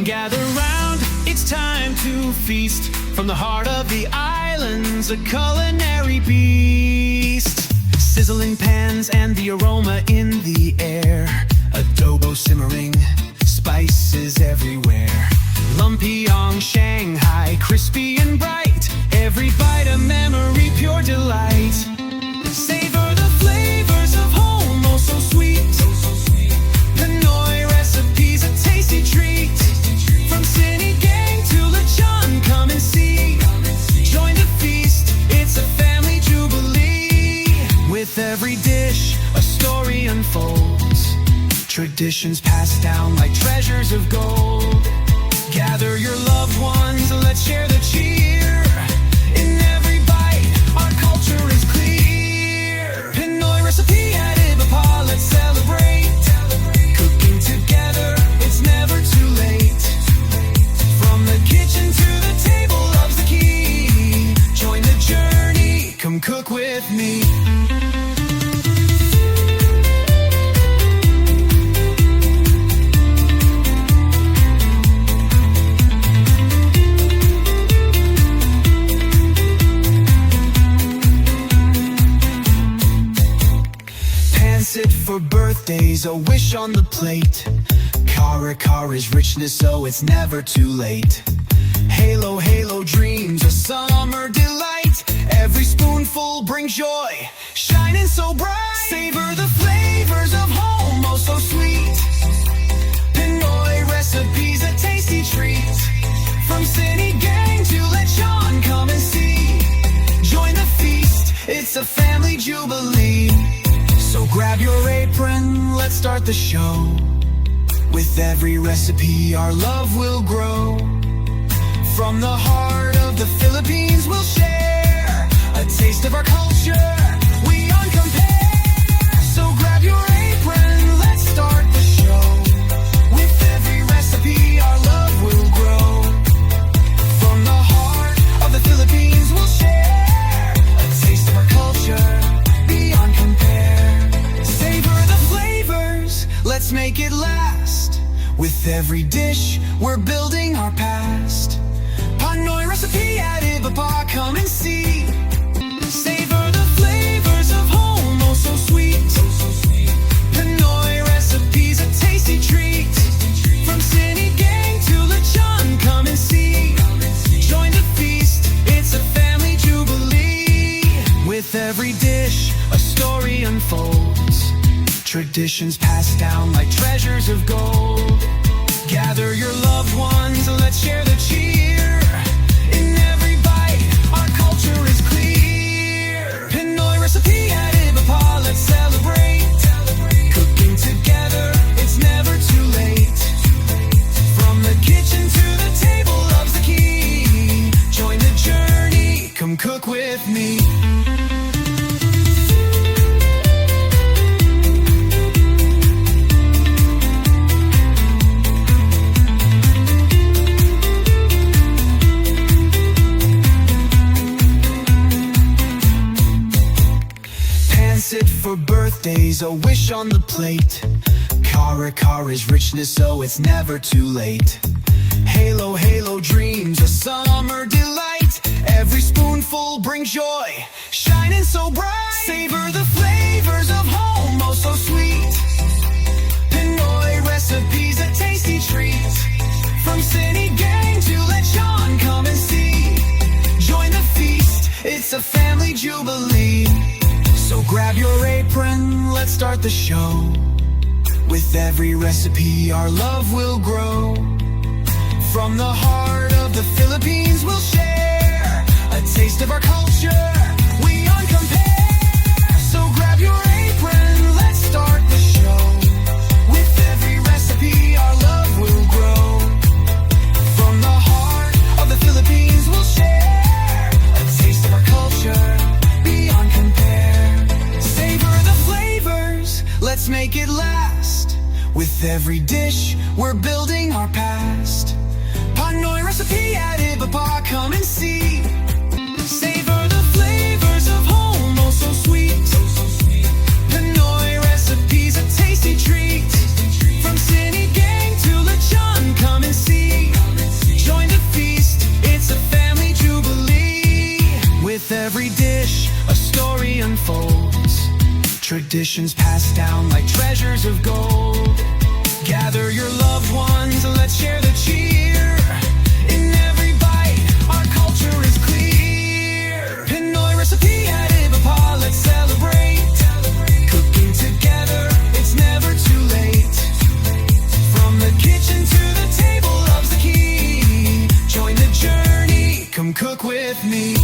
Gather round, it's time to feast. From the heart of the islands, a culinary beast. Sizzling pans and the aroma in the air. Adobo simmering, spices everywhere. Lumpyong, Shanghai, crispy and bright. Every bite a memory, pure delight. Savor the flavors of home, oh so sweet. Pinoy recipes, a tasty treat. From Sinigang to lechon, come and see. Join the feast, it's a family jubilee. With every dish, a story unfolds. Traditions passed down like treasures of gold. Gather your loved ones, let's share the cheer. In every bite, our culture is clear. Pinoy recipe at Ibapa, let's celebrate. Cooking together, it's never too late. From the kitchen to the table, love's the key. Join the journey, come cook with me. Sit for birthdays, a wish on the plate. Kara Kara's richness, so it's never too late. Halo, halo dreams, a summer delight. Every spoonful brings joy, shining so bright. Savor the flavors of home, oh so sweet. Pinoy recipes, a tasty treat. From Sinigang to lechon, come and see. Join the feast, it's a family jubilee. So grab your apron, let's start the show. With every recipe, our love will grow. From the heart of the Philippines, we'll share a taste of our culture, we uncompare. So grab your apron, let's start the show. With every recipe, our love will grow. From the heart of the Philippines, we'll share a taste of our culture, beyond compare. Savor the flavors, let's make it last. With every dish, we're building our past. Pinoy recipe at Ibapa, come and see. Savor the flavors of home, oh so sweet. Pinoy recipes, a tasty treat. From Sinigang to lechon, come and see. Join the feast, it's a family jubilee. With every dish, a story unfolds. Traditions passed down like treasures of gold. Gather your loved ones, let's share the cheer. In every bite, our culture is clear. Pinoy recipe at Ibapa, let's celebrate. Cooking together, it's never too late. From the kitchen to the table, love's the key. Join the journey, come cook with me. Sit for birthdays, a wish on the plate. Kara Kara's richness, so it's never too late. Halo, halo dreams, a summer delight. Every spoonful brings joy, shining so bright. Savor the flavors of home, oh so sweet. Pinoy recipes, a tasty treat. From Sinigang to lechon, come and see. Join the feast, it's a family jubilee. So grab your apron, let's start the show. With every recipe, our love will grow. From the heart of the Philippines, we'll share a taste of our culture, we uncompare. So grab your apron, let's start the show. With every recipe, our love will grow. From the heart of the Philippines, we'll share a taste of our culture, beyond compare. Savor the flavors, let's make it last. With every dish, we're building our past. Pinoy recipe at Ibapa, come and see. Savor the flavors of home, oh so sweet. Pinoy recipes, a tasty treat. From Sinigang to lechon, come and see. Traditions passed down like treasures of gold. Gather your loved ones, let's share the cheer. In every bite, our culture is clear. Pinoy recipe at Ibapa, let's celebrate. Cooking together, it's never too late. From the kitchen to the table, love's the key. Join the journey, come cook with me.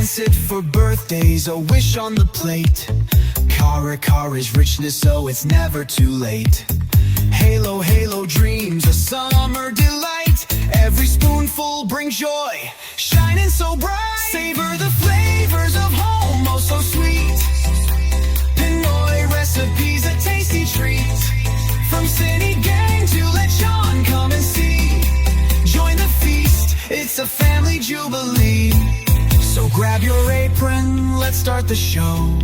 Sit for birthdays, a wish on the plate. Kara is richness, so it's never too late. Halo, halo dreams, a summer delight. Every spoonful brings joy, shining so bright. Savor the flavors of home, oh so sweet. Pinoy recipes, a tasty treat. From city gang to lechon, come and see. Join the feast, it's a family jubilee. So grab your apron, let's start the show.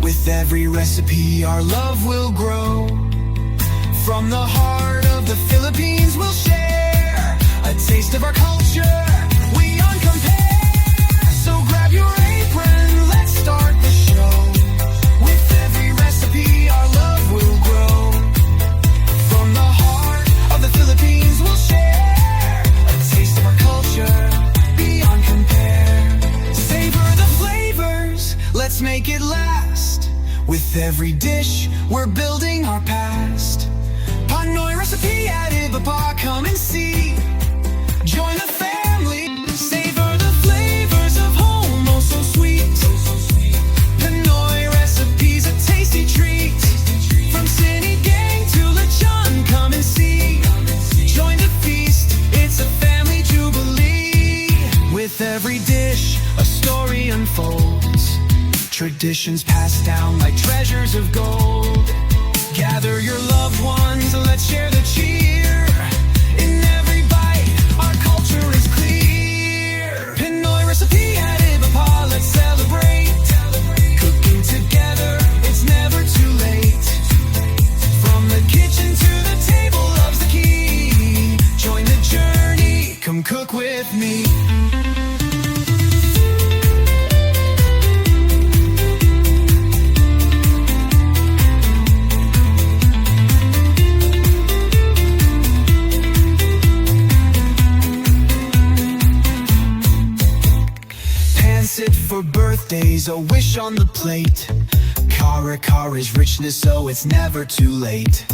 With every recipe, our love will grow. From the heart of the Philippines, we'll share a taste of our culture, we uncompare. So grab your apron, let's start the show. With every recipe, our love will grow. From the heart of the Philippines, we'll share a taste of our culture, beyond compare. Savor the flavors, let's make it last. With every dish, we're building our past. Pinoy recipe at Ibapa, come and see. Join the family, savor the flavors of home, oh so sweet. Pinoy recipes, a tasty treat. From city gang to lechon, come and see. Join the feast, it's a family jubilee. With every dish, a story unfolds. Traditions passed down like treasures of gold. Gather your loved ones, let's share the cheer. In every bite, our culture is clear. Pinoy recipe at Ibapa, let's celebrate. Cooking together, it's never too late. From the kitchen to the table, love's the key. Join the journey, come cook with me. Sit for birthdays, a wish on the plate. Kara is richness, so it's never too late.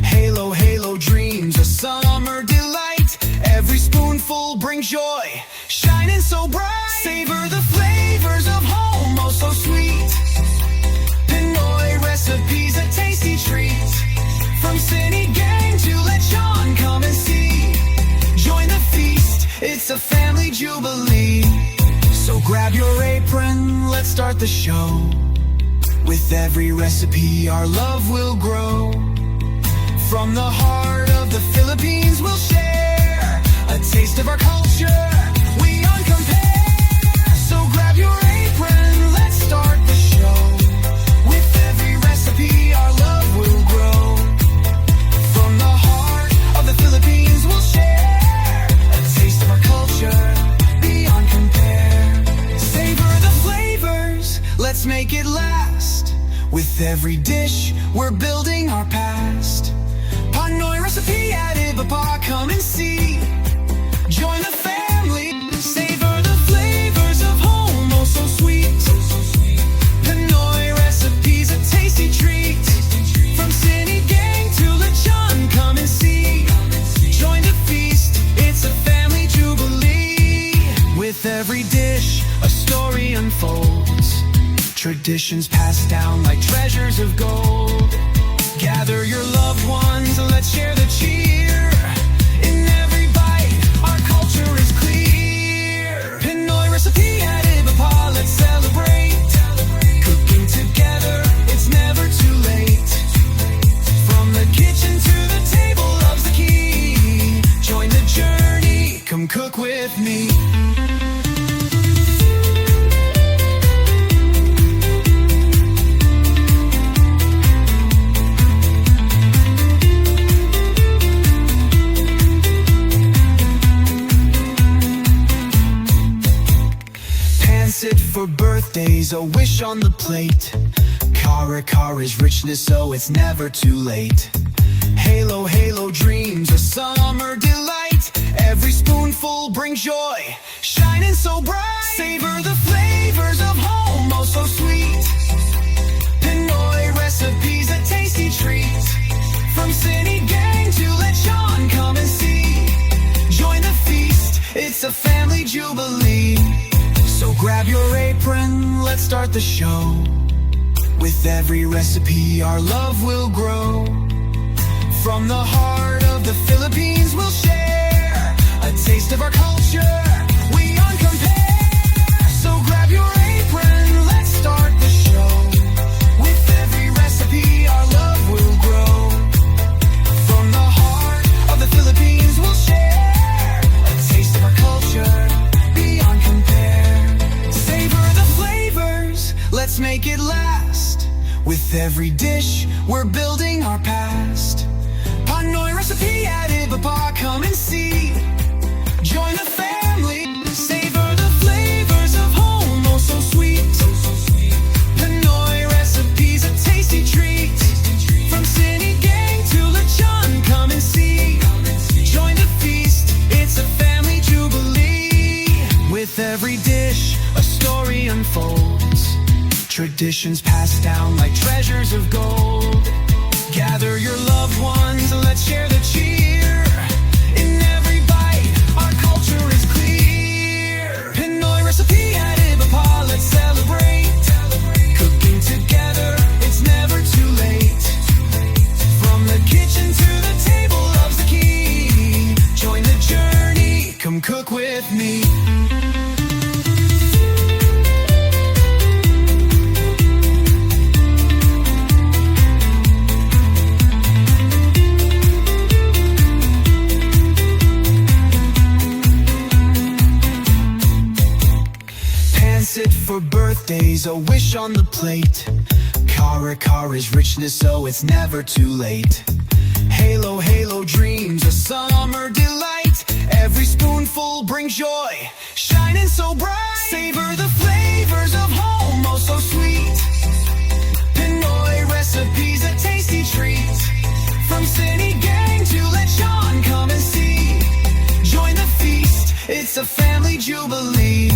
Halo, halo dreams, a summer delight. Every spoonful brings joy, shining so bright. Savor the flavors of home, oh so sweet. Pinoy recipes, a tasty treat. From city gang to lechon, come and see. Join the feast, it's a family jubilee. So grab your apron, let's start the show. With every recipe, our love will grow. From the heart of the Philippines, we'll share a taste of our culture, we uncompare. So grab your apron, let's start the show. With every recipe, our love will grow. From the heart of the Philippines, we'll share a taste of our culture, beyond compare. Savor the flavors, let's make it last. With every dish, we're building our past. Pinoy recipe at Ibapa, come and see. Join the family, savor the flavors of home, oh so sweet. Pinoy recipes, a tasty treat. From city gang to lechon, come and see. Join the feast, it's a family jubilee. With every dish, a story unfolds. Traditions passed down like treasures of gold. Gather your loved ones, let's share the cheer. In every bite, our culture is clear. Pinoy recipe at Ibapa, let's celebrate. Cooking together, it's never too late. From the kitchen to the table, love's the key. Join the journey, come cook with me. birthdays, a wish on the plate. Kara is richness, so it's never too late. Halo, halo dreams, a summer delight. Every spoonful brings joy, shining so bright. Savor the flavors of home, oh so sweet. Pinoy recipes, a tasty treat. From city gang to lechon, come and see. Join the feast, it's a family jubilee. So grab your apron, let's start the show. With every recipe our love will grow. From the heart of the Philippines we'll share a taste of our culture, we uncompare. So grab your apron, let's start the show. With every recipe our love will grow. From the heart of the Philippines we'll share a taste of our culture, beyond compare. Savor the flavors, let's make it last. With every dish we're building our past. Pinoy recipe at Ibaba, come and see. Join the family, savor the flavors of home, oh so sweet. Pinoy recipes, a tasty treat. From city gang to lechon, come and see. Join the feast, it's a family jubilee. With every dish, a story unfolds. Traditions passed down like treasures of gold. Gather your loved ones, let's share the cheer. In every bite, our culture is clear. Pinoy recipe at Ibaba, let's celebrate. Cooking together, it's never too late. From the kitchen to the table, love's the key. Join the journey, come cook with me. Sit for birthdays, a wish on the plate. Kara's richness, so it's never too late. Halo, halo dreams, a summer delight. Every spoonful brings joy, shining so bright. Savor the flavors of home, oh so sweet. Pinoy recipes, a tasty treat. From city gang to lechon, come and see. Join the feast, it's a family jubilee.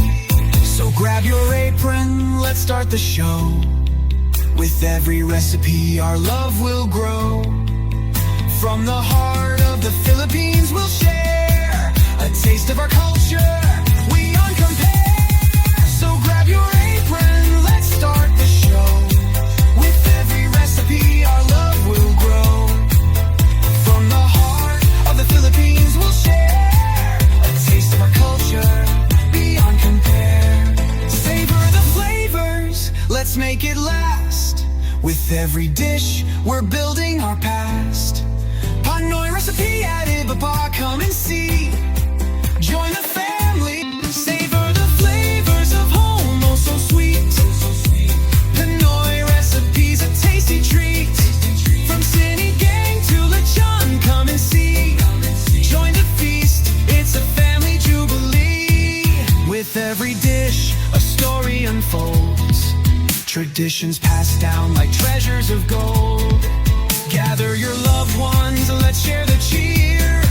So grab your apron, let's start the show. With every recipe our love will grow. From the heart of the Philippines we'll share a taste of our culture, we uncompare. So grab your apron, let's start the show. With every recipe our love will grow. From the heart of the Philippines we'll share a taste of our culture, beyond compare. Savor the flavors, let's make it last. With every dish, we're building our past. Pinoy recipe at Ibaba, come and see. Join the family, savor the flavors of home, oh so sweet. Pinoy recipes, a tasty treat. From city gang to lechon, come and see. Join the feast, it's a family jubilee. With every dish, a story unfolds. Traditions passed down like treasures of gold. Gather your loved ones, let's share the cheer.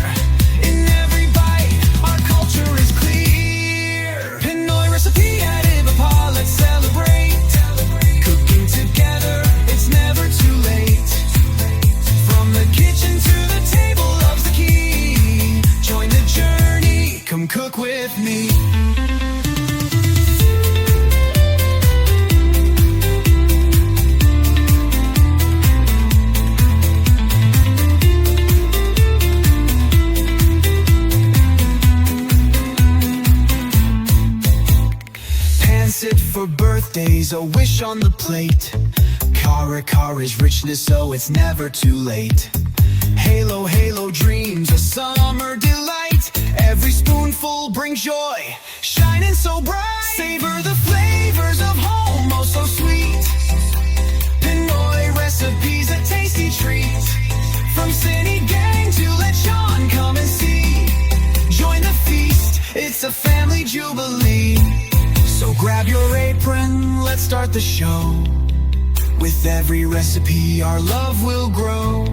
In every bite, our culture is clear. Pinoy recipe at Ibaba, let's celebrate. Cooking together, it's never too late. From the kitchen to the table, love's the key. Join the journey, come cook with me. Sit for birthdays, a wish on the plate. Kara's richness, so it's never too late. Halo, halo dreams, a summer delight. Every spoonful brings joy, shining so bright. Savor the flavors of home, oh so sweet. Pinoy recipes, a tasty treat. From city gang to lechon, come and see. Join the feast, it's a family jubilee. So grab your apron, let's start the show. With every recipe our love will grow.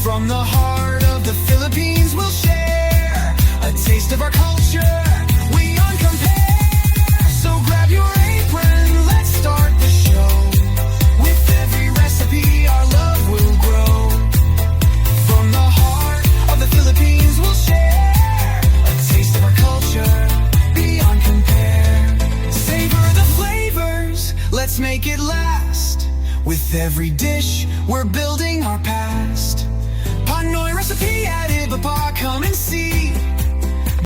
From the heart of the Philippines we'll share a taste of our culture beyond compare. So grab your apron, let's start the show. With every recipe our love will grow. From the heart of the Philippines we'll share a taste of our culture beyond compare. Savor the flavors, let's make it last. With every dish we're building our past. Pinoy recipe at Iba, come and see.